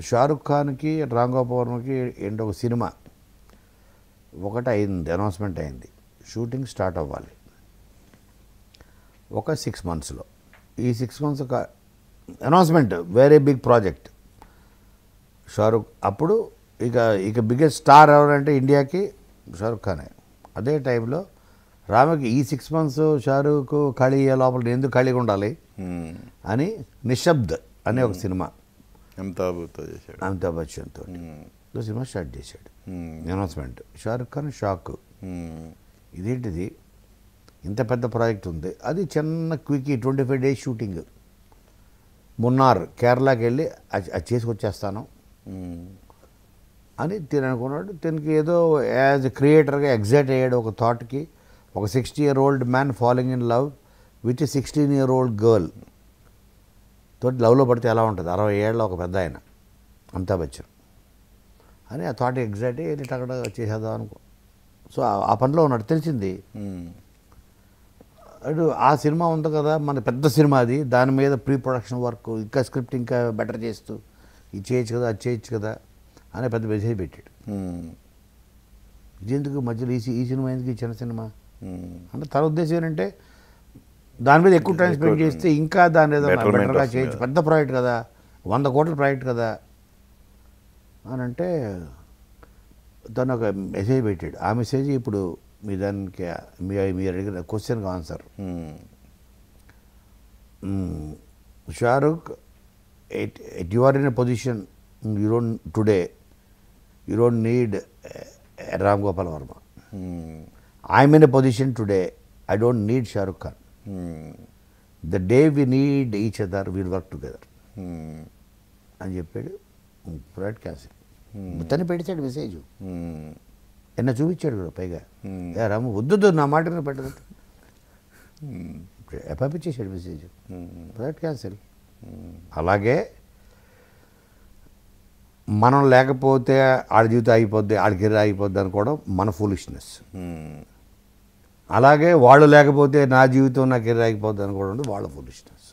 షారుఖ్ ఖాన్కి రామ్ గోపాల్ వర్మకి ఏంటో ఒక సినిమా ఒకటి అయింది, అనౌన్స్మెంట్ అయింది, షూటింగ్ స్టార్ట్ అవ్వాలి ఒక 6 monthsలో. ఈ 6 months ఒక announcement, very big project Shahrukh. అప్పుడు ఇక బిగ్గెస్ట్ స్టార్ ఎవరంటే ఇండియాకి షారుఖ్ ఖానే. అదే టైంలో రామకి ఈ 6 months షారుఖ్ ఖాళీ అయ్యే లోపల నేను ఎందుకు ఖాళీగా ఉండాలి అని నిశ్శబ్ద్ అనే ఒక సినిమా అమితాబ్ బచ్చన్ తోటి సినిమా స్టార్ట్ చేశాడు. అనౌన్స్మెంట్. షారుఖ్ ఖాన్ షాక్, ఇదేంటిది ఇంత పెద్ద ప్రాజెక్ట్ ఉంది. అది చిన్న క్విక్ 25 days షూటింగ్. మున్నార్ కేరళకి వెళ్ళి అది చేసుకొచ్చేస్తాను అని తిని అనుకున్నాడు. తినకి ఏదో యాజ్ క్రియేటర్గా ఎగ్జైట్ అయ్యాడు ఒక థాట్కి. ఒక 60-year-old man following in love with 16-year-old girl తోటి లవ్లో పడితే ఎలా ఉంటుంది, 60 ఏళ్ళ ఒక పెద్ద ఆయన అమితాబ్ బచ్చన్ అని ఆ థాట్ ఎగ్జైట్ అయ్యి అక్కడ చేసేద్దాం అనుకో. సో ఆ పనిలో ఉన్నాడు. తెలిసింది అడు ఆ సినిమా ఉంది కదా, మన పెద్ద సినిమా అది, దాని మీద ప్రీ ప్రొడక్షన్ వర్క్, ఇంకా స్క్రిప్ట్ ఇంకా బెటర్ చేస్తూ ఇది చేయొచ్చు కదా, అది చేయొచ్చు కదా అనే పెద్ద మెసేజ్ పెట్టాడు. ఇది ఎందుకు మధ్యలో ఈ సినిమా ఎందుకు, ఈ చిన్న సినిమా అంటే తన ఉద్దేశం ఏంటంటే దాని మీద ఎక్కువ టైం స్పెండ్ చేస్తే ఇంకా దాని ఏదో బెటర్గా చేయొచ్చు, పెద్ద ప్రాజెక్ట్ కదా, 100 కోట్ల ప్రాజెక్ట్ కదా అని అంటే తను ఒక మెసేజ్ పెట్టాడు. ఆ మెసేజ్ ఇప్పుడు మీ దానికి మీరు అడిగిన క్వశ్చన్కి answer. Shahrukh, at you are in a position you don't need Ram Gopal Varma. I'm in a position today, I don't need Shahrukh Khan. The day we need each other will work together అని చెప్పాడు. Project cancel. తను పెట్టాడు మెసేజ్, ఎన్న చూపించాడు కూడా పైగా. రాము వద్దు నా మాట పెట్టదు, పంపించేసాడు మెసేజ్, ప్రాజెక్ట్ క్యాన్సిల్. అలాగే మనం లేకపోతే ఆడి జీవితం అయిపోద్ది, ఆడి కెరీర్ అయిపోద్ది అనుకోవడం మన ఫూలిష్నెస్. అలాగే వాళ్ళు లేకపోతే నా జీవితం నా కెరీర్ అయిపోద్ది అనుకోవడం వాళ్ళ ఫూలిష్నెస్.